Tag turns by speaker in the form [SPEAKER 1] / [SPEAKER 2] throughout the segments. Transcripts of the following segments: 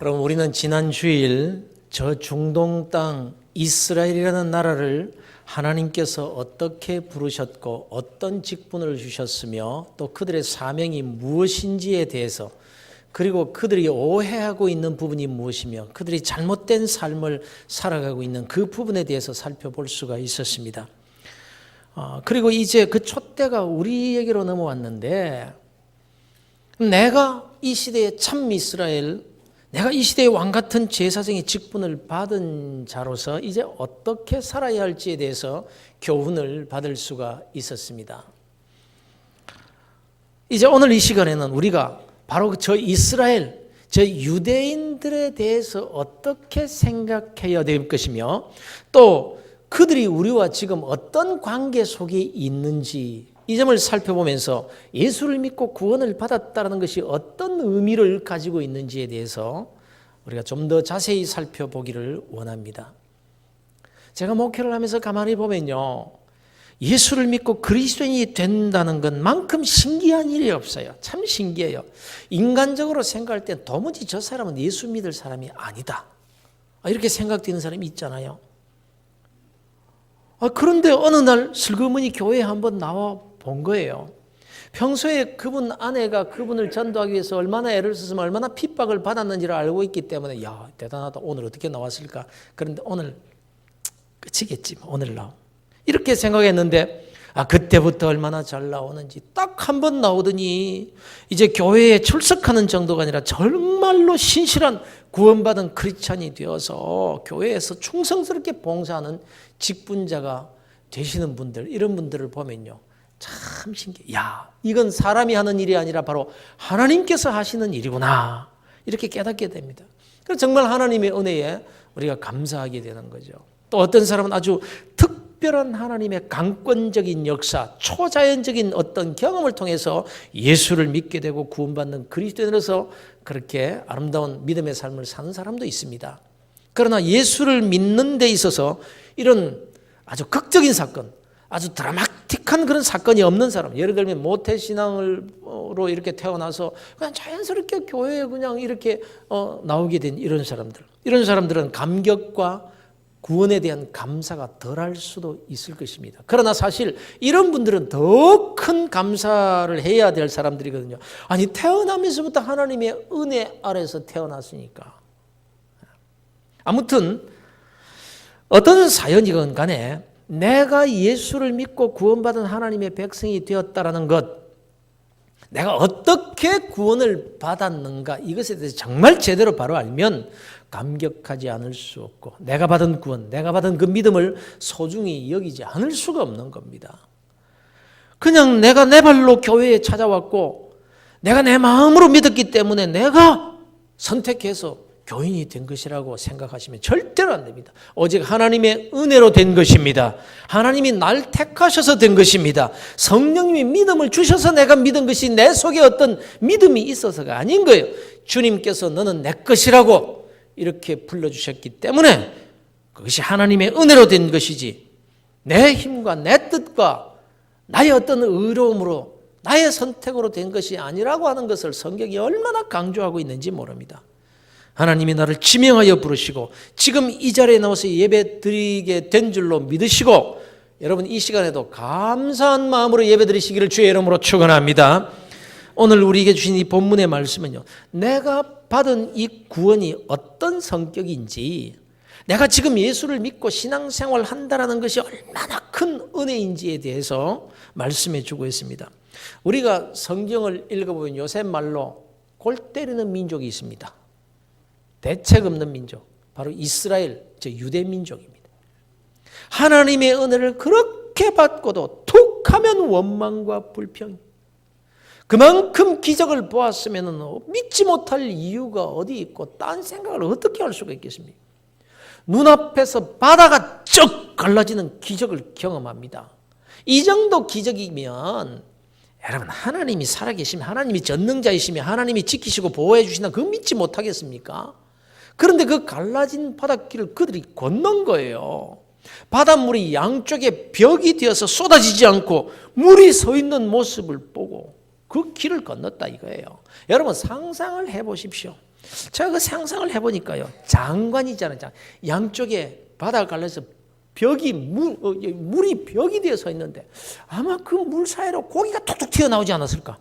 [SPEAKER 1] 그럼 우리는 지난 주일 저 중동 땅 이스라엘이라는 나라를 하나님께서 어떻게 부르셨고 어떤 직분을 주셨으며 또 그들의 사명이 무엇인지에 대해서, 그리고 그들이 오해하고 있는 부분이 무엇이며 그들이 잘못된 삶을 살아가고 있는 그 부분에 대해서 살펴볼 수가 있었습니다. 그리고 이제 그 촛대가 우리에게로 넘어왔는데, 내가 이 시대의 참 이스라엘, 내가 이 시대의 왕같은 제사장의 직분을 받은 자로서 이제 어떻게 살아야 할지에 대해서 교훈을 받을 수가 있었습니다. 이제 오늘 이 시간에는 우리가 바로 저 이스라엘, 저 유대인들에 대해서 어떻게 생각해야 될 것이며 또 그들이 우리와 지금 어떤 관계 속에 있는지 이 점을 살펴보면서 예수를 믿고 구원을 받았다는 것이 어떤 의미를 가지고 있는지에 대해서 우리가 좀 더 자세히 살펴보기를 원합니다. 제가 목회를 하면서 가만히 보면요, 예수를 믿고 그리스도인이 된다는 것만큼 신기한 일이 없어요. 참 신기해요. 인간적으로 생각할 때 도무지 저 사람은 예수 믿을 사람이 아니다, 이렇게 생각되는 사람이 있잖아요. 그런데 어느 날 슬그머니 교회에 한번 나와 본 거예요. 평소에 그분 아내가 그분을 전도하기 위해서 얼마나 애를 썼으면 얼마나 핍박을 받았는지를 알고 있기 때문에 야, 대단하다, 오늘 어떻게 나왔을까. 그런데 오늘 끝이겠지, 오늘 나오, 이렇게 생각했는데 그때부터 얼마나 잘 나오는지 딱 한 번 나오더니 이제 교회에 출석하는 정도가 아니라 정말로 신실한 구원받은 크리스찬이 되어서 교회에서 충성스럽게 봉사하는 직분자가 되시는 분들, 이런 분들을 보면요, 참 신기해. 야, 이건 사람이 하는 일이 아니라 바로 하나님께서 하시는 일이구나, 이렇게 깨닫게 됩니다. 그래서 정말 하나님의 은혜에 우리가 감사하게 되는 거죠. 또 어떤 사람은 아주 특별한 하나님의 강권적인 역사, 초자연적인 어떤 경험을 통해서 예수를 믿게 되고 구원받는 그리스도인으로서 그렇게 아름다운 믿음의 삶을 사는 사람도 있습니다. 그러나 예수를 믿는 데 있어서 이런 아주 극적인 사건, 아주 드라마틱한 그런 사건이 없는 사람, 예를 들면 모태신앙으로 이렇게 태어나서 그냥 자연스럽게 교회에 그냥 이렇게 나오게 된 이런 사람들은 감격과 구원에 대한 감사가 덜할 수도 있을 것입니다. 그러나 사실 이런 분들은 더 큰 감사를 해야 될 사람들이거든요. 아니, 태어나면서부터 하나님의 은혜 아래서 태어났으니까. 아무튼 어떤 사연이건 간에 내가 예수를 믿고 구원받은 하나님의 백성이 되었다라는 것, 내가 어떻게 구원을 받았는가, 이것에 대해서 정말 제대로 바로 알면 감격하지 않을 수 없고 내가 받은 구원, 내가 받은 그 믿음을 소중히 여기지 않을 수가 없는 겁니다. 그냥 내가 내 발로 교회에 찾아왔고 내가 내 마음으로 믿었기 때문에 내가 선택해서 교인이 된 것이라고 생각하시면 절대로 안 됩니다. 오직 하나님의 은혜로 된 것입니다. 하나님이 날 택하셔서 된 것입니다. 성령님이 믿음을 주셔서 내가 믿은 것이 내 속에 어떤 믿음이 있어서가 아닌 거예요. 주님께서 너는 내 것이라고 이렇게 불러주셨기 때문에 그것이 하나님의 은혜로 된 것이지 내 힘과 내 뜻과 나의 어떤 의로움으로 나의 선택으로 된 것이 아니라고 하는 것을 성경이 얼마나 강조하고 있는지 모릅니다. 하나님이 나를 지명하여 부르시고 지금 이 자리에 나와서 예배 드리게 된 줄로 믿으시고, 여러분 이 시간에도 감사한 마음으로 예배 드리시기를 주의 이름으로 축원합니다. 오늘 우리에게 주신 이 본문의 말씀은요, 내가 받은 이 구원이 어떤 성격인지, 내가 지금 예수를 믿고 신앙생활을 한다는 것이 얼마나 큰 은혜인지에 대해서 말씀해 주고 있습니다. 우리가 성경을 읽어보면 요새 말로 골 때리는 민족이 있습니다. 대책 없는 민족, 바로 이스라엘, 저 유대 민족입니다. 하나님의 은혜를 그렇게 받고도 툭 하면 원망과 불평, 그만큼 기적을 보았으면 믿지 못할 이유가 어디 있고 딴 생각을 어떻게 할 수가 있겠습니까? 눈앞에서 바다가 쩍 갈라지는 기적을 경험합니다. 이 정도 기적이면 여러분, 하나님이 살아계시면, 하나님이 전능자이시며 하나님이 지키시고 보호해 주신다, 그거 믿지 못하겠습니까? 그런데 그 갈라진 바닷길을 그들이 건넌 거예요. 바닷물이 양쪽에 벽이 되어서 쏟아지지 않고 물이 서 있는 모습을 보고 그 길을 건넜다 이거예요. 여러분 상상을 해보십시오. 제가 그 상상을 해보니까요. 장관이잖아요. 양쪽에 바다가 갈라서 벽이 물이 벽이 되어 서 있는데 아마 그 물 사이로 고기가 툭툭 튀어나오지 않았을까?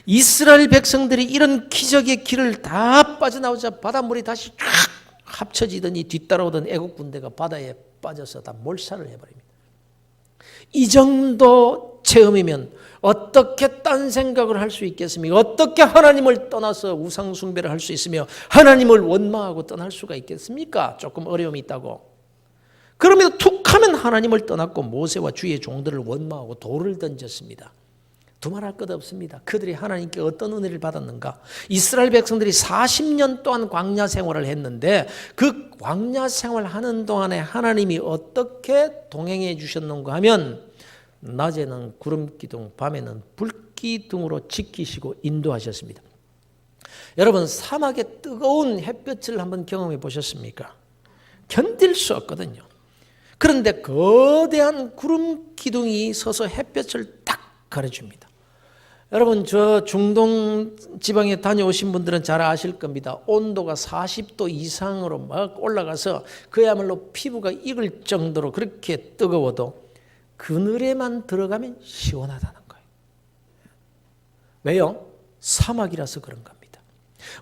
[SPEAKER 1] 이스라엘 백성들이 이런 기적의 길을 다 빠져나오자 바닷물이 다시 쫙 합쳐지더니 뒤따라오던 애국 군대가 바다에 빠져서 다 몰살을 해버립니다. 이 정도 체험이면 어떻게 딴 생각을 할 수 있겠습니까? 어떻게 하나님을 떠나서 우상 숭배를 할 수 있으며 하나님을 원망하고 떠날 수가 있겠습니까? 조금 어려움이 있다고. 그럼에도 툭 하면 하나님을 떠났고 모세와 주의 종들을 원망하고 돌을 던졌습니다. 두말할 것 없습니다. 그들이 하나님께 어떤 은혜를 받았는가? 이스라엘 백성들이 40년 동안 광야 생활을 했는데 그 광야 생활하는 동안에 하나님이 어떻게 동행해 주셨는가 하면 낮에는 구름 기둥, 밤에는 불기둥으로 지키시고 인도하셨습니다. 여러분, 사막의 뜨거운 햇볕을 한번 경험해 보셨습니까? 견딜 수 없거든요. 그런데 거대한 구름 기둥이 서서 햇볕을 딱 가려줍니다. 여러분, 저 중동 지방에 다녀오신 분들은 잘 아실 겁니다. 온도가 40도 이상으로 막 올라가서 그야말로 피부가 익을 정도로 그렇게 뜨거워도 그늘에만 들어가면 시원하다는 거예요. 왜요? 사막이라서 그런 겁니다.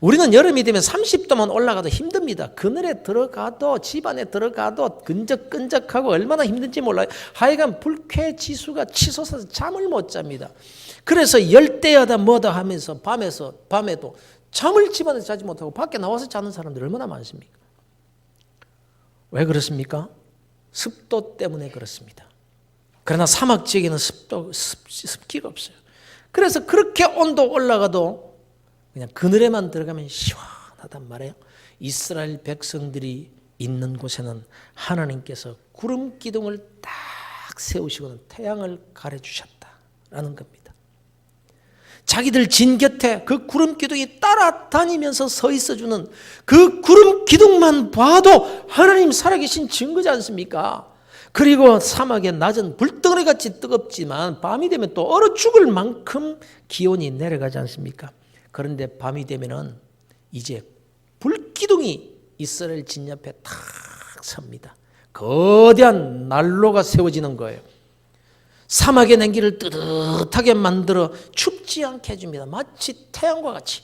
[SPEAKER 1] 우리는 여름이 되면 30도만 올라가도 힘듭니다. 그늘에 들어가도 집 안에 들어가도 끈적끈적하고 얼마나 힘든지 몰라요. 하여간 불쾌 지수가 치솟아서 잠을 못 잡니다. 그래서 열대야다 뭐다 하면서 밤에도 잠을 집 안에서 자지 못하고 밖에 나와서 자는 사람들이 얼마나 많습니까? 왜 그렇습니까? 습도 때문에 그렇습니다. 그러나 사막 지역에는 습기가 없어요. 그래서 그렇게 온도 올라가도 그냥 그늘에만 들어가면 시원하단 말이에요. 이스라엘 백성들이 있는 곳에는 하나님께서 구름 기둥을 딱 세우시고는 태양을 가려주셨다라는 겁니다. 자기들 진 곁에 그 구름 기둥이 따라다니면서 서 있어주는 그 구름 기둥만 봐도 하나님 살아계신 증거지 않습니까? 그리고 사막의 낮은 불덩어리같이 뜨겁지만 밤이 되면 또 얼어 죽을 만큼 기온이 내려가지 않습니까? 그런데 밤이 되면은 이제 불기둥이 이스라엘 진 옆에 탁 섭니다. 거대한 난로가 세워지는 거예요. 사막의 냉기를 뜨뜻하게 만들어 춥지 않게 해줍니다. 마치 태양과 같이.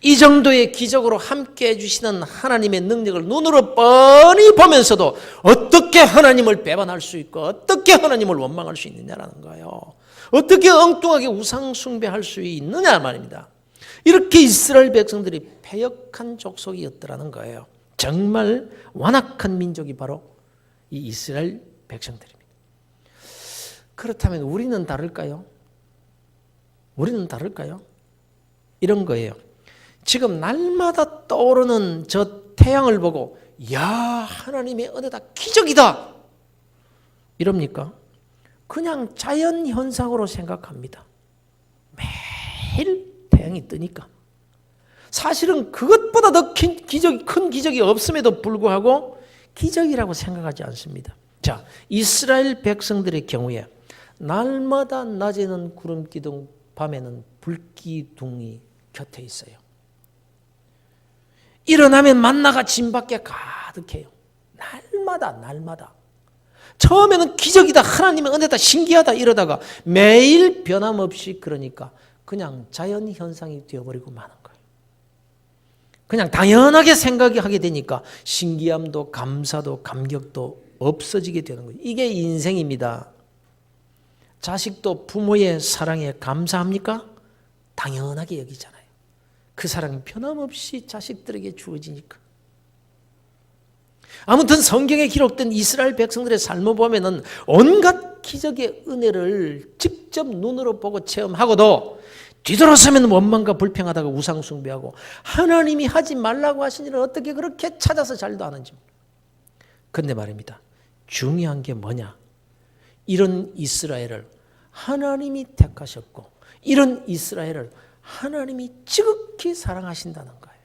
[SPEAKER 1] 이 정도의 기적으로 함께 해주시는 하나님의 능력을 눈으로 뻔히 보면서도 어떻게 하나님을 배반할 수 있고 어떻게 하나님을 원망할 수 있느냐라는 거예요. 어떻게 엉뚱하게 우상 숭배할 수 있느냐 말입니다. 이렇게 이스라엘 백성들이 패역한 족속이었더라는 거예요. 정말 완악한 민족이 바로 이 이스라엘 백성들입니다. 그렇다면 우리는 다를까요? 우리는 다를까요? 이런 거예요. 지금 날마다 떠오르는 저 태양을 보고 야, 하나님의 은혜다, 기적이다 이럽니까? 그냥 자연현상으로 생각합니다. 매일 태양이 뜨니까. 사실은 그것보다 더 큰 기적이 없음에도 불구하고 기적이라고 생각하지 않습니다. 자, 이스라엘 백성들의 경우에 날마다 낮에는 구름기둥, 밤에는 불기둥이 곁에 있어요. 일어나면 만나가 진 밖에 가득해요. 날마다. 처음에는 기적이다, 하나님의 은혜다, 신기하다 이러다가 매일 변함없이 그러니까 그냥 자연현상이 되어버리고 마는 거예요. 그냥 당연하게 생각하게 되니까 신기함도 감사도 감격도 없어지게 되는 거예요. 이게 인생입니다. 자식도 부모의 사랑에 감사합니까? 당연하게 여기잖아요. 그 사랑이 변함없이 자식들에게 주어지니까. 아무튼 성경에 기록된 이스라엘 백성들의 삶을 보면은 온갖 기적의 은혜를 직접 눈으로 보고 체험하고도 뒤돌아서면 원망과 불평하다가 우상 숭배하고 하나님이 하지 말라고 하신 일을 어떻게 그렇게 찾아서 잘도 하는지. 그런데 말입니다. 중요한 게 뭐냐? 이런 이스라엘을 하나님이 택하셨고 이런 이스라엘을 하나님이 지극히 사랑하신다는 거예요.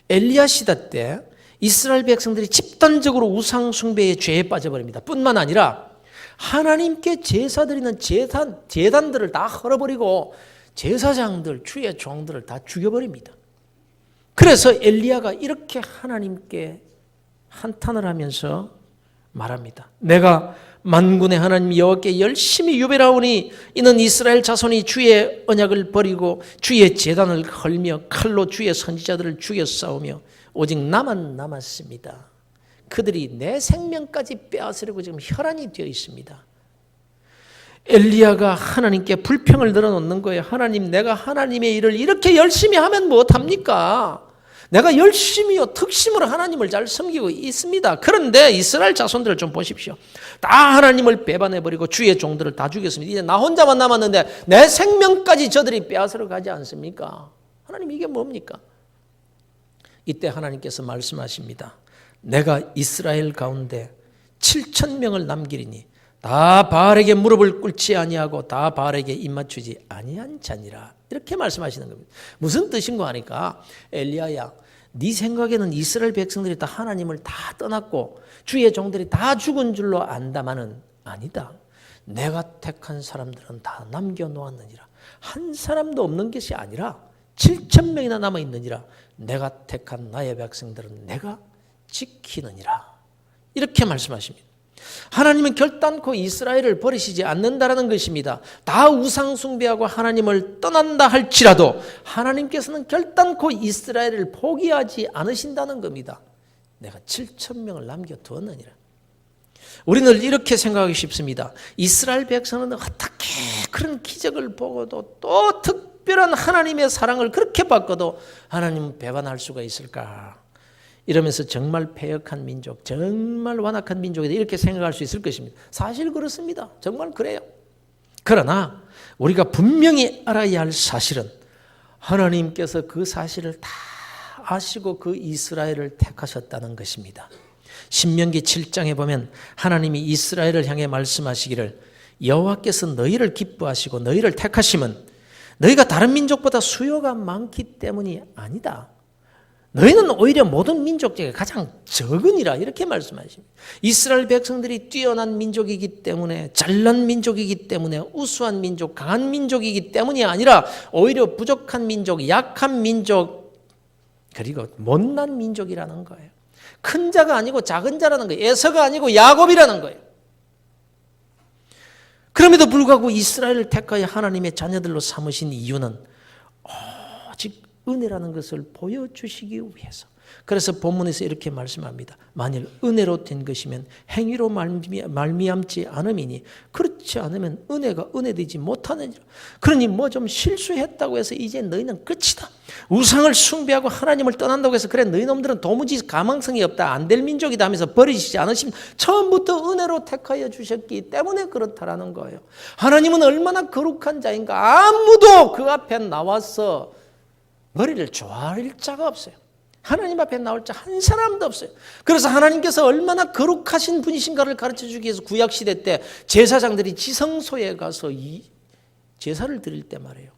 [SPEAKER 1] 엘리야 시대 때 이스라엘 백성들이 집단적으로 우상 숭배의 죄에 빠져버립니다. 뿐만 아니라 하나님께 제사 드리는 재단들을 다 헐어버리고 제사장들, 주의 종들을 다 죽여버립니다. 그래서 엘리야가 이렇게 하나님께 한탄을 하면서 말합니다. 내가 만군의 하나님 여호와께 열심히 유배하오니 이는 이스라엘 자손이 주의 언약을 버리고 주의 제단을 헐며 칼로 주의 선지자들을 죽여 싸우며 오직 나만 남았습니다. 그들이 내 생명까지 빼앗으려고 지금 혈안이 되어 있습니다. 엘리야가 하나님께 불평을 늘어놓는 거예요. 하나님, 내가 하나님의 일을 이렇게 열심히 하면 못합니까? 내가 열심히요 특심으로 하나님을 잘 섬기고 있습니다. 그런데 이스라엘 자손들을 좀 보십시오. 다 하나님을 배반해버리고 주의 종들을 다 죽였습니다. 이제 나 혼자만 남았는데 내 생명까지 저들이 빼앗으러 가지 않습니까? 하나님, 이게 뭡니까? 이때 하나님께서 말씀하십니다. 내가 이스라엘 가운데 7,000명을 남기리니 다 바알에게 무릎을 꿇지 아니하고 다 바알에게 입맞추지 아니한 자니라. 이렇게 말씀하시는 겁니다. 무슨 뜻인가 하니까, 엘리야야, 네 생각에는 이스라엘 백성들이 다 하나님을 다 떠났고 주의 종들이 다 죽은 줄로 안다마는 아니다. 내가 택한 사람들은 다 남겨놓았느니라. 한 사람도 없는 것이 아니라 7,000명이나 남아있느니라. 내가 택한 나의 백성들은 내가 지키느니라. 이렇게 말씀하십니다. 하나님은 결단코 이스라엘을 버리시지 않는다라는 것입니다. 다 우상 숭배하고 하나님을 떠난다 할지라도 하나님께서는 결단코 이스라엘을 포기하지 않으신다는 겁니다. 내가 7,000명을 남겨두었느니라. 우리는 이렇게 생각하기 쉽습니다. 이스라엘 백성은 어떻게 그런 기적을 보고도 또 특별한 하나님의 사랑을 그렇게 받고도 하나님은 배반할 수가 있을까? 이러면서 정말 패역한 민족, 정말 완악한 민족이다, 이렇게 생각할 수 있을 것입니다. 사실 그렇습니다. 정말 그래요. 그러나 우리가 분명히 알아야 할 사실은 하나님께서 그 사실을 다 아시고 그 이스라엘을 택하셨다는 것입니다. 신명기 7장에 보면 하나님이 이스라엘을 향해 말씀하시기를 여호와께서 너희를 기뻐하시고 너희를 택하심은 너희가 다른 민족보다 수요가 많기 때문이 아니다. 너희는 오히려 모든 민족 중에 가장 적으니라, 이렇게 말씀하십니다. 이스라엘 백성들이 뛰어난 민족이기 때문에, 잘난 민족이기 때문에, 우수한 민족, 강한 민족이기 때문이 아니라 오히려 부족한 민족, 약한 민족, 그리고 못난 민족이라는 거예요. 큰 자가 아니고 작은 자라는 거예요. 에서가 아니고 야곱이라는 거예요. 그럼에도 불구하고 이스라엘을 택하여 하나님의 자녀들로 삼으신 이유는 오직 은혜라는 것을 보여주시기 위해서. 그래서 본문에서 이렇게 말씀합니다. 만일 은혜로 된 것이면 행위로 말미암지 않음이니 그렇지 않으면 은혜가 은혜되지 못하느니라. 그러니 뭐 좀 실수했다고 해서 이제 너희는 끝이다. 우상을 숭배하고 하나님을 떠난다고 해서 그래 너희 놈들은 도무지 가망성이 없다, 안 될 민족이다 하면서 버리시지 않으시면 처음부터 은혜로 택하여 주셨기 때문에 그렇다라는 거예요. 하나님은 얼마나 거룩한 자인가. 아무도 그 앞에 나와서 머리를 조아릴 자가 없어요. 하나님 앞에 나올 자 한 사람도 없어요. 그래서 하나님께서 얼마나 거룩하신 분이신가를 가르쳐주기 위해서 구약시대 때 제사장들이 지성소에 가서 이 제사를 드릴 때 말이에요.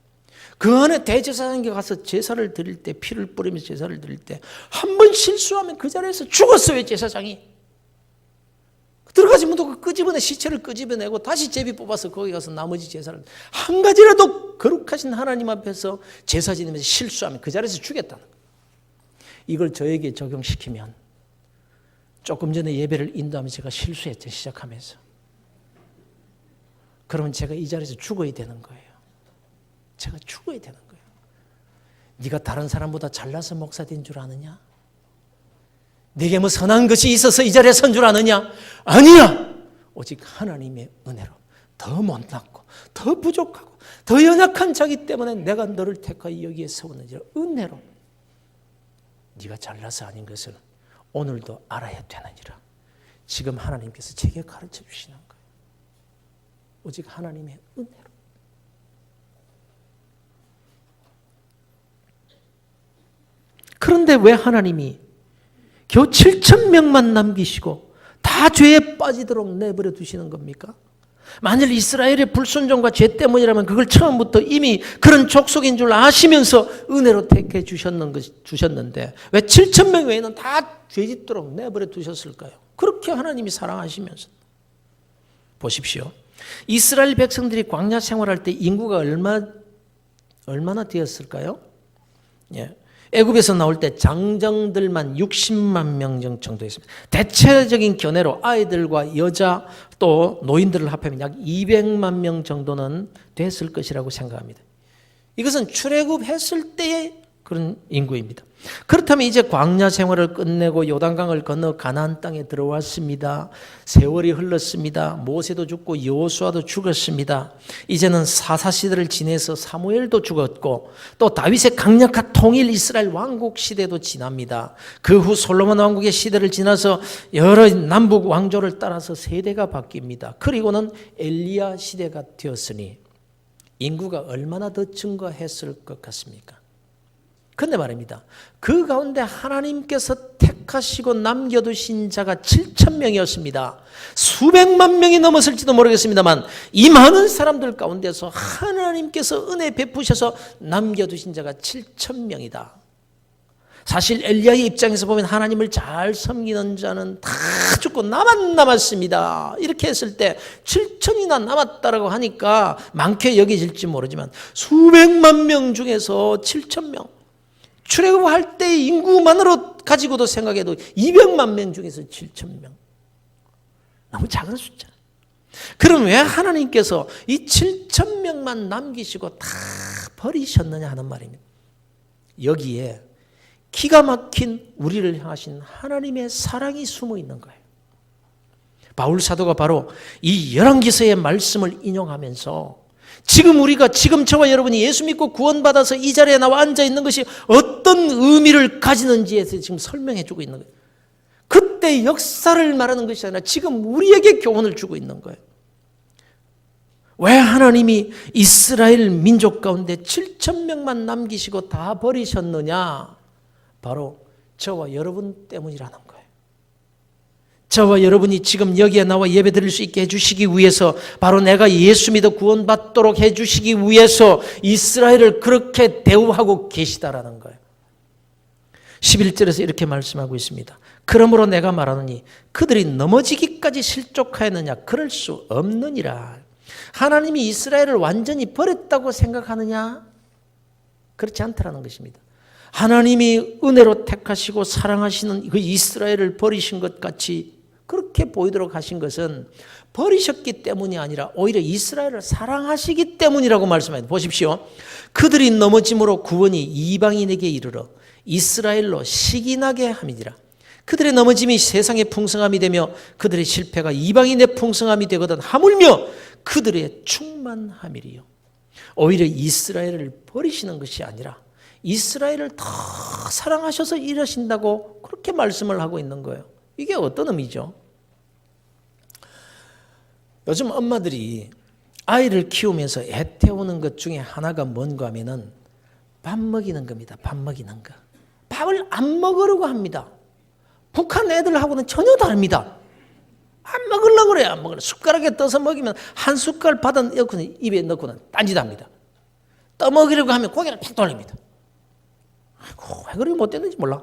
[SPEAKER 1] 그 안에 대제사장에게 가서 제사를 드릴 때, 피를 뿌리면서 제사를 드릴 때 한 번 실수하면 그 자리에서 죽었어요. 제사장이 들어가지 못하고 끄집어내, 시체를 끄집어내고 다시 제비 뽑아서 거기 가서 나머지 제사를, 한 가지라도 거룩하신 하나님 앞에서 제사 지내면서 실수하면 그 자리에서 죽였다는 거예요. 이걸 저에게 적용시키면, 조금 전에 예배를 인도하면서 제가 실수했죠, 시작하면서. 그러면 제가 이 자리에서 죽어야 되는 거예요. 제가 죽어야 되는 거예요. 네가 다른 사람보다 잘나서 목사 된 줄 아느냐? 네게 뭐 선한 것이 있어서 이 자리에 선 줄 아느냐? 아니야. 오직 하나님의 은혜로 더 못났고 더 부족하고 더 연약한 자기 때문에 내가 너를 택하여 여기에 세웠느니라. 은혜로 네가 잘나서 아닌 것을 오늘도 알아야 되느니라. 지금 하나님께서 제게 가르쳐 주시는 거예요. 오직 하나님의 은혜로. 그런데 왜 하나님이 겨우 7,000명만 남기시고 다 죄에 빠지도록 내버려 두시는 겁니까? 만일 이스라엘의 불순종과 죄 때문이라면 그걸 처음부터 이미 그런 족속인 줄 아시면서 은혜로 택해 주셨는데 왜 7,000명 외에는 다 죄짓도록 내버려 두셨을까요? 그렇게 하나님이 사랑하시면서. 보십시오. 이스라엘 백성들이 광야 생활할 때 인구가 얼마나 되었을까요? 예. 애굽에서 나올 때 장정들만 60만 명 정도 있습니다. 대체적인 견해로 아이들과 여자 또 노인들을 합하면 약 200만 명 정도는 됐을 것이라고 생각합니다. 이것은 출애굽했을 때의 그런 인구입니다. 그렇다면 이제 광야 생활을 끝내고 요단강을 건너 가나안 땅에 들어왔습니다. 세월이 흘렀습니다. 모세도 죽고 여호수아도 죽었습니다. 이제는 사사 시대를 지내서 사무엘도 죽었고 또 다윗의 강력한 통일 이스라엘 왕국 시대도 지납니다. 그 후 솔로몬 왕국의 시대를 지나서 여러 남북 왕조를 따라서 세대가 바뀝니다. 그리고는 엘리야 시대가 되었으니 인구가 얼마나 더 증가했을 것 같습니까? 그런데 말입니다. 그 가운데 하나님께서 택하시고 남겨두신 자가 7,000명이었습니다. 수백만 명이 넘었을지도 모르겠습니다만 이 많은 사람들 가운데서 하나님께서 은혜 베푸셔서 남겨두신 자가 7,000명이다. 사실 엘리야의 입장에서 보면 하나님을 잘 섬기는 자는 다 죽고 나만 남았습니다. 이렇게 했을 때 7,000이나 남았다라고 하니까 많게 여겨질지 모르지만 수백만 명 중에서 7,000명, 출애굽할 때의 인구만으로 가지고도 생각해도 200만 명 중에서 7,000명. 너무 작은 숫자. 그럼 왜 하나님께서 이 7,000명만 남기시고 다 버리셨느냐 하는 말입니다. 여기에 기가 막힌 우리를 향하신 하나님의 사랑이 숨어 있는 거예요. 바울 사도가 바로 이 열왕기서의 말씀을 인용하면서 지금 저와 여러분이 예수 믿고 구원받아서 이 자리에 나와 앉아 있는 것이 어떤 의미를 가지는지에 대해서 지금 설명해 주고 있는 거예요. 그때 역사를 말하는 것이 아니라 지금 우리에게 교훈을 주고 있는 거예요. 왜 하나님이 이스라엘 민족 가운데 7,000명만 남기시고 다 버리셨느냐? 바로 저와 여러분 때문이라는 거예요. 저와 여러분이 지금 여기에 나와 예배 드릴 수 있게 해주시기 위해서, 바로 내가 예수 믿어 구원받도록 해주시기 위해서 이스라엘을 그렇게 대우하고 계시다라는 거예요. 11절에서 이렇게 말씀하고 있습니다. 그러므로 내가 말하노니 그들이 넘어지기까지 실족하였느냐? 그럴 수 없느니라. 하나님이 이스라엘을 완전히 버렸다고 생각하느냐? 그렇지 않다라는 것입니다. 하나님이 은혜로 택하시고 사랑하시는 그 이스라엘을 버리신 것 같이 그렇게 보이도록 하신 것은 버리셨기 때문이 아니라 오히려 이스라엘을 사랑하시기 때문이라고 말씀합니다. 보십시오. 그들이 넘어짐으로 구원이 이방인에게 이르러 이스라엘로 시기나게 함이니라. 그들의 넘어짐이 세상의 풍성함이 되며 그들의 실패가 이방인의 풍성함이 되거든 하물며 그들의 충만함이리요. 오히려 이스라엘을 버리시는 것이 아니라 이스라엘을 더 사랑하셔서 이러신다고 그렇게 말씀을 하고 있는 거예요. 이게 어떤 의미죠? 요즘 엄마들이 아이를 키우면서 애 태우는 것 중에 하나가 뭔가 하면은 밥 먹이는 겁니다. 밥 먹이는 거. 밥을 안 먹으려고 합니다. 북한 애들하고는 전혀 다릅니다. 안 먹으려고 그래요. 안 먹으려고. 숟가락에 떠서 먹이면 한 숟갈 받은 입에 넣고는 딴짓합니다. 떠먹이려고 하면 고개를 팍 돌립니다. 아이고, 왜 그렇게 못됐는지 몰라.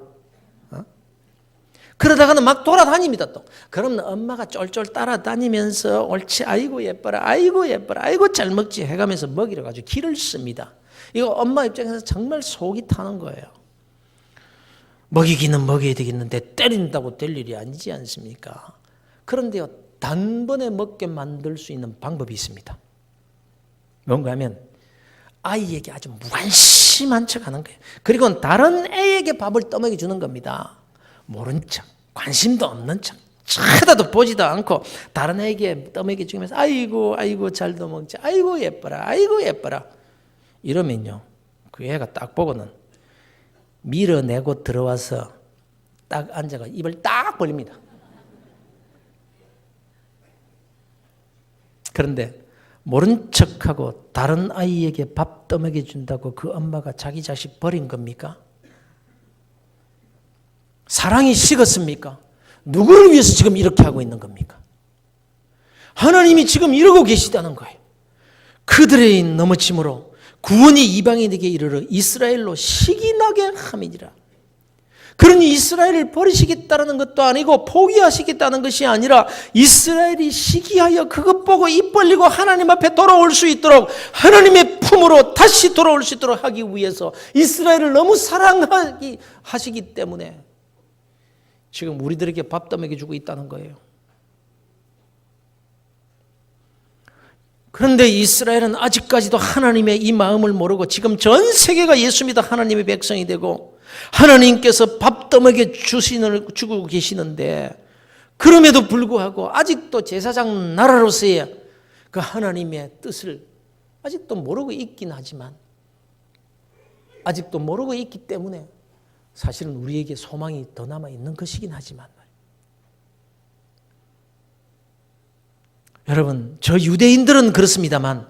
[SPEAKER 1] 그러다가는 막 돌아다닙니다. 또 그러면 엄마가 쫄쫄 따라다니면서 옳지, 아이고 예뻐라, 아이고 예뻐라, 아이고 잘 먹지 해가면서 먹이려 가지고 기를 씁니다. 이거 엄마 입장에서 정말 속이 타는 거예요. 먹이기는 먹여야 되겠는데 때린다고 될 일이 아니지 않습니까? 그런데요, 단번에 먹게 만들 수 있는 방법이 있습니다. 뭔가 하면 아이에게 아주 무관심한 척 하는 거예요. 그리고 다른 애에게 밥을 떠먹여 주는 겁니다. 모른 척, 관심도 없는 척, 쳐다도 보지도 않고 다른 애에게 떠먹여 주면서 아이고 아이고 잘 떠먹지, 아이고 예뻐라, 아이고 예뻐라. 이러면요, 그 애가 딱 보고는 밀어내고 들어와서 딱 앉아가 입을 딱 벌립니다. 그런데 모른 척하고 다른 아이에게 밥 떠먹여 준다고 그 엄마가 자기 자식 버린 겁니까? 사랑이 식었습니까? 누구를 위해서 지금 이렇게 하고 있는 겁니까? 하나님이 지금 이러고 계시다는 거예요. 그들의 넘어짐으로 구원이 이방인에게 이르러 이스라엘로 시기나게 함이니라. 그러니 이스라엘을 버리시겠다는 것도 아니고 포기하시겠다는 것이 아니라 이스라엘이 시기하여 그것 보고 입 벌리고 하나님 앞에 돌아올 수 있도록 하나님의 품으로 다시 돌아올 수 있도록 하기 위해서 이스라엘을 너무 사랑하시기 때문에 지금 우리들에게 밥도 먹여주고 있다는 거예요. 그런데 이스라엘은 아직까지도 하나님의 이 마음을 모르고 지금 전 세계가 예수 믿어 하나님의 백성이 되고 하나님께서 밥도 먹여 주고 계시는데 그럼에도 불구하고 아직도 제사장 나라로서의 그 하나님의 뜻을 아직도 모르고 있긴 하지만 아직도 모르고 있기 때문에 사실은 우리에게 소망이 더 남아있는 것이긴 하지만 여러분, 저 유대인들은 그렇습니다만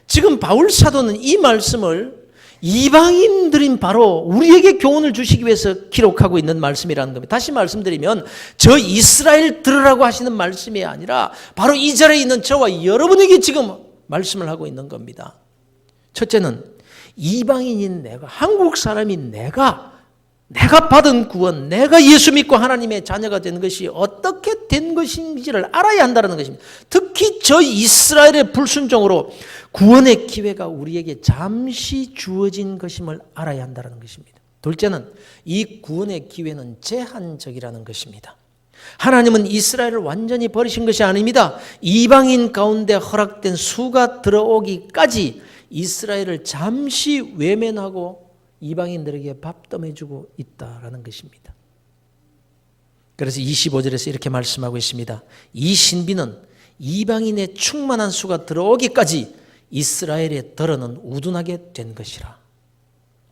[SPEAKER 1] 지금 바울 사도는 이 말씀을 이방인들인 바로 우리에게 교훈을 주시기 위해서 기록하고 있는 말씀이라는 겁니다. 다시 말씀드리면 저 이스라엘 들으라고 하시는 말씀이 아니라 바로 이 자리에 있는 저와 여러분에게 지금 말씀을 하고 있는 겁니다. 첫째는 이방인인 내가, 한국 사람인 내가 받은 구원, 내가 예수 믿고 하나님의 자녀가 된 것이 어떻게 된 것인지를 알아야 한다는 것입니다. 특히 저 이스라엘의 불순종으로 구원의 기회가 우리에게 잠시 주어진 것임을 알아야 한다는 것입니다. 둘째는 이 구원의 기회는 제한적이라는 것입니다. 하나님은 이스라엘을 완전히 버리신 것이 아닙니다. 이방인 가운데 허락된 수가 들어오기까지 이스라엘을 잠시 외면하고 이방인들에게 밥 떠매주고 있다라는 것입니다. 그래서 25절에서 이렇게 말씀하고 있습니다. 이 신비는 이방인의 충만한 수가 들어오기까지 이스라엘의 덜어는 우둔하게 된 것이라.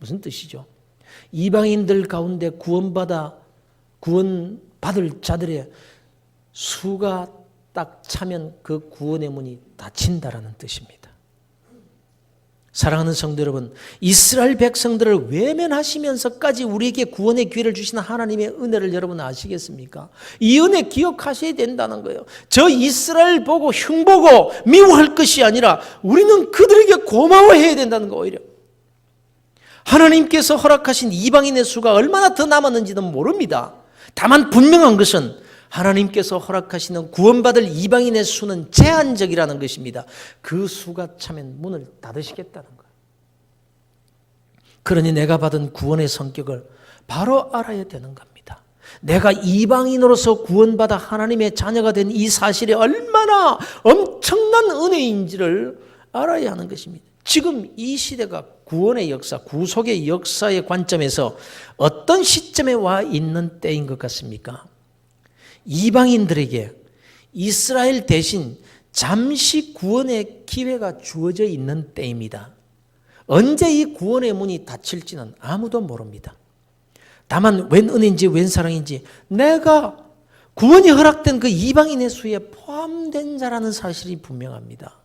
[SPEAKER 1] 무슨 뜻이죠? 이방인들 가운데 구원받을 자들의 수가 딱 차면 그 구원의 문이 닫힌다라는 뜻입니다. 사랑하는 성도 여러분, 이스라엘 백성들을 외면하시면서까지 우리에게 구원의 기회를 주시는 하나님의 은혜를 여러분 아시겠습니까? 이 은혜 기억하셔야 된다는 거예요. 저 이스라엘 보고 흉보고 미워할 것이 아니라 우리는 그들에게 고마워해야 된다는 거. 오히려 하나님께서 허락하신 이방인의 수가 얼마나 더 남았는지는 모릅니다. 다만 분명한 것은 하나님께서 허락하시는 구원받을 이방인의 수는 제한적이라는 것입니다. 그 수가 차면 문을 닫으시겠다는 거예요. 그러니 내가 받은 구원의 성격을 바로 알아야 되는 겁니다. 내가 이방인으로서 구원받아 하나님의 자녀가 된 이 사실이 얼마나 엄청난 은혜인지를 알아야 하는 것입니다. 지금 이 시대가 구원의 역사, 구속의 역사의 관점에서 어떤 시점에 와 있는 때인 것 같습니까? 이방인들에게 이스라엘 대신 잠시 구원의 기회가 주어져 있는 때입니다. 언제 이 구원의 문이 닫힐지는 아무도 모릅니다. 다만 웬 은혜인지 웬 사랑인지 내가 구원이 허락된 그 이방인의 수에 포함된 자라는 사실이 분명합니다.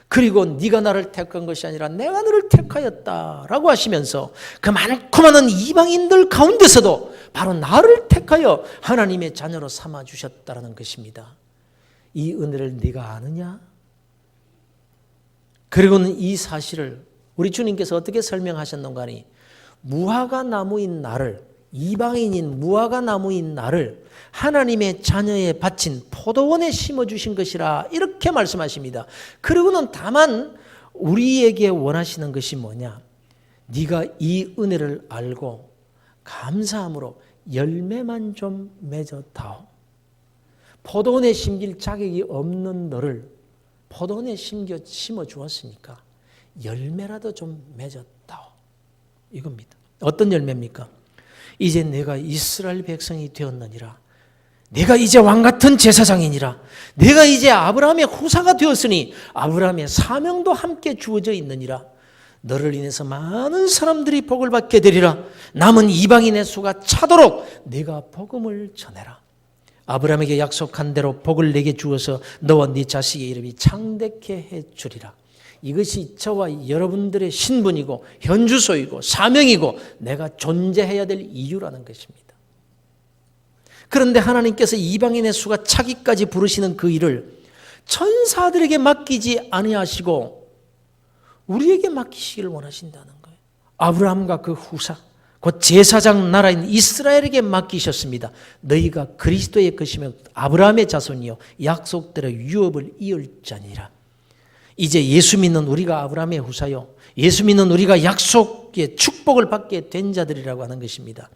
[SPEAKER 1] 그리고 네가 나를 택한 것이 아니라 내가 너를 택하였다라고 하시면서 그 많고 많은 이방인들 가운데서도 바로 나를 택하여 하나님의 자녀로 삼아주셨다는 것입니다. 이 은혜를 네가 아느냐? 그리고는 이 사실을 우리 주님께서 어떻게 설명하셨는가 하니 무화과 나무인 나를, 이방인인 무화과 나무인 나를 하나님의 자녀에 바친 포도원에 심어주신 것이라 이렇게 말씀하십니다. 그리고는 다만 우리에게 원하시는 것이 뭐냐? 네가 이 은혜를 알고 감사함으로 열매만 좀 맺어다오. 포도원에 심길 자격이 없는 너를 포도원에 심어주었으니까 열매라도 좀 맺어다오. 이겁니다. 어떤 열매입니까? 이제 내가 이스라엘 백성이 되었느니라. 내가 이제 왕같은 제사장이니라. 내가 이제 아브라함의 후사가 되었으니 아브라함의 사명도 함께 주어져 있느니라. 너를 인해서 많은 사람들이 복을 받게 되리라. 남은 이방인의 수가 차도록 내가 복음을 전해라. 아브라함에게 약속한 대로 복을 내게 주어서 너와 네 자식의 이름이 창대케 해주리라. 이것이 저와 여러분들의 신분이고 현주소이고 사명이고 내가 존재해야 될 이유라는 것입니다. 그런데 하나님께서 이방인의 수가 차기까지 부르시는 그 일을 천사들에게 맡기지 아니하시고 우리에게 맡기시기를 원하신다는 거예요. 아브라함과 그 후사, 곧 제사장 나라인 이스라엘에게 맡기셨습니다. 너희가 그리스도의 것이며 아브라함의 자손이요 약속대로 유업을 이을 자니라. 이제 예수 믿는 우리가 아브라함의 후사요, 예수 믿는 우리가 약속의 축복을 받게 된 자들이라고 하는 것입니다.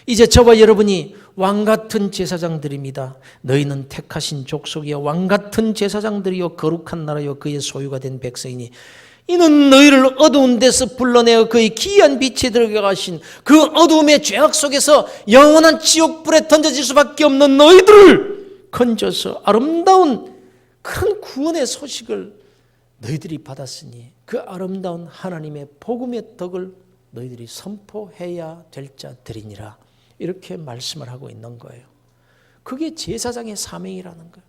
[SPEAKER 1] 이제 저와 여러분이 왕같은 제사장들입니다. 너희는 택하신 족속이요 왕같은 제사장들이요 거룩한 나라요 그의 소유가 된 백성이니 이는 너희를 어두운 데서 불러내어 그의 기이한 빛에 들어가신 그 어두움의 죄악 속에서 영원한 지옥불에 던져질 수밖에 없는 너희들을 건져서 아름다운 큰 구원의 소식을 너희들이 받았으니 그 아름다운 하나님의 복음의 덕을 너희들이 선포해야 될 자들이니라. 이렇게 말씀을 하고 있는 거예요. 그게 제사장의 사명이라는 거예요.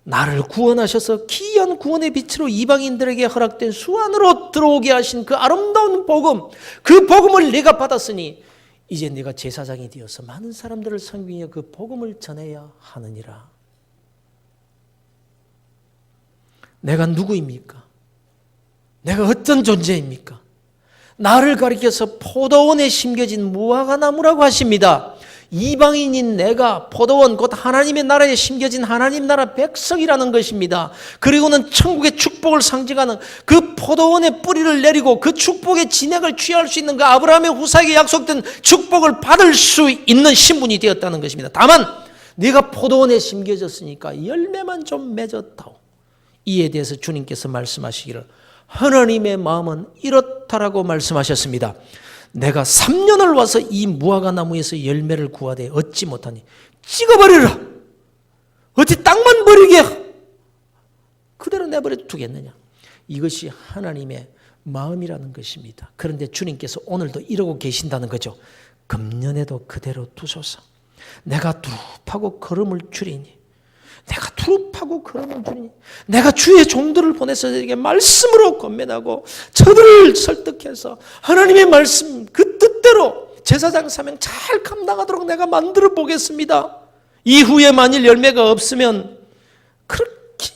[SPEAKER 1] 나를 구원하셔서 기이한 구원의 빛으로 이방인들에게 허락된 수 안으로 들어오게 하신 그 아름다운 복음, 그 복음을 내가 받았으니 이제 내가 제사장이 되어서 많은 사람들을 섬기며 그 복음을 전해야 하느니라. 내가 누구입니까? 내가 어떤 존재입니까? 나를 가리켜서 포도원에 심겨진 무화과 나무라고 하십니다. 이방인인 내가 포도원 곧 하나님의 나라에 심겨진 하나님 나라 백성이라는 것입니다. 그리고는 천국의 축복을 상징하는 그 포도원의 뿌리를 내리고 그 축복의 진액을 취할 수 있는 그 아브라함의 후사에게 약속된 축복을 받을 수 있는 신분이 되었다는 것입니다. 다만 네가 포도원에 심겨졌으니까 열매만 좀 맺었다오. 이에 대해서 주님께서 말씀하시기를 하나님의 마음은 이렇다라고 말씀하셨습니다. 내가 3년을 와서 이 무화과 나무에서 열매를 구하되 얻지 못하니 찍어버리라. 어찌 땅만 버리게 그대로 내버려 두겠느냐. 이것이 하나님의 마음이라는 것입니다. 그런데 주님께서 오늘도 이러고 계신다는 거죠. 금년에도 그대로 두소서. 내가 두릅하고 걸음을 줄이니 내가 두릅하고 걸음을 줄이니 내가 주의 종들을 보내서 저에게 말씀으로 권면하고 저들을 설득해서 하나님의 말씀 그 뜻대로 제사장 사명 잘 감당하도록 내가 만들어 보겠습니다. 이후에 만일 열매가 없으면 그렇게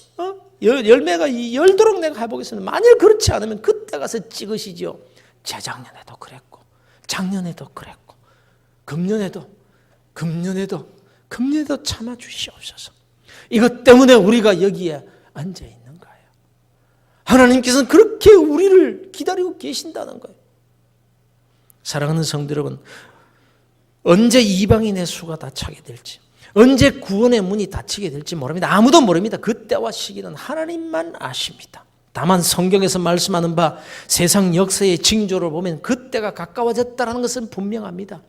[SPEAKER 1] 열매가 열도록 내가 해보겠습니다. 만일 그렇지 않으면 그때 가서 찍으시죠. 재작년에도 그랬고 작년에도 그랬고 금년에도 참아 주시옵소서. 이것 때문에 우리가 여기에 앉아 있는 거예요. 하나님께서는 그렇게 우리를 기다리고 계신다는 거예요. 사랑하는 성도 여러분, 언제 이방인의 수가 다 차게 될지, 언제 구원의 문이 닫히게 될지 모릅니다. 아무도 모릅니다. 그때와 시기는 하나님만 아십니다. 다만 성경에서 말씀하는 바 세상 역사의 징조를 보면 그때가 가까워졌다는 것은 분명합니다.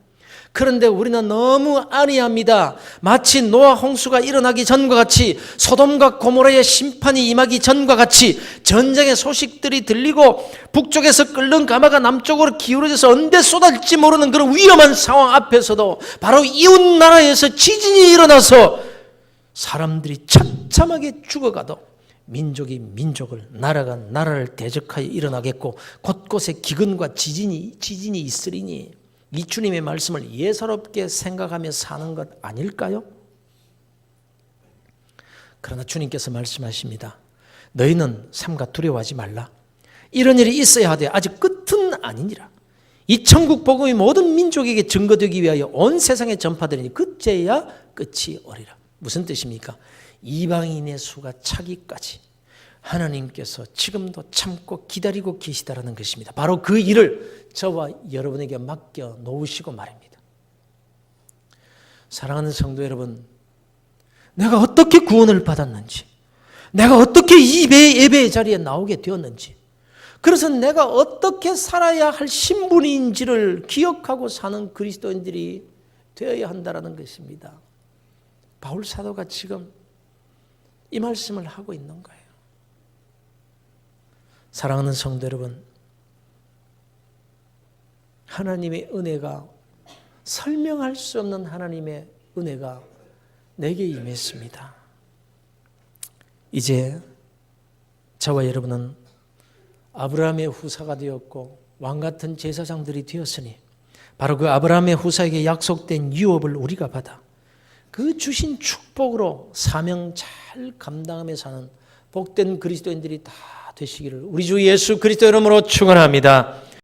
[SPEAKER 1] 그런데 우리는 너무 안이합니다. 마치 노아 홍수가 일어나기 전과 같이 소돔과 고모라의 심판이 임하기 전과 같이 전쟁의 소식들이 들리고 북쪽에서 끓는 가마가 남쪽으로 기울어져서 언제 쏟아질지 모르는 그런 위험한 상황 앞에서도 바로 이웃 나라에서 지진이 일어나서 사람들이 참참하게 죽어가도 민족이 민족을, 나라가 나라를 대적하여 일어나겠고 곳곳에 기근과 지진이 있으리니 이 주님의 말씀을 예사롭게 생각하며 사는 것 아닐까요? 그러나 주님께서 말씀하십니다. 너희는 삼가 두려워하지 말라. 이런 일이 있어야 하되 아직 끝은 아니니라. 이 천국 복음이 모든 민족에게 증거되기 위하여 온 세상에 전파되리니 그때야 끝이 오리라. 무슨 뜻입니까? 이방인의 수가 차기까지 하나님께서 지금도 참고 기다리고 계시다라는 것입니다. 바로 그 일을 저와 여러분에게 맡겨 놓으시고 말입니다. 사랑하는 성도 여러분, 내가 어떻게 구원을 받았는지, 내가 어떻게 이 예배의 자리에 나오게 되었는지, 그래서 내가 어떻게 살아야 할 신분인지를 기억하고 사는 그리스도인들이 되어야 한다는 것입니다. 바울 사도가 지금 이 말씀을 하고 있는 거예요. 사랑하는 성도 여러분, 하나님의 은혜가 설명할 수 없는 하나님의 은혜가 내게 임했습니다. 이제 저와 여러분은 아브라함의 후사가 되었고 왕같은 제사장들이 되었으니 바로 그 아브라함의 후사에게 약속된 유업을 우리가 받아 그 주신 축복으로 사명 잘 감당하며 사는 복된 그리스도인들이 다 되시기를 우리 주 예수 그리스도 이름으로 축원합니다.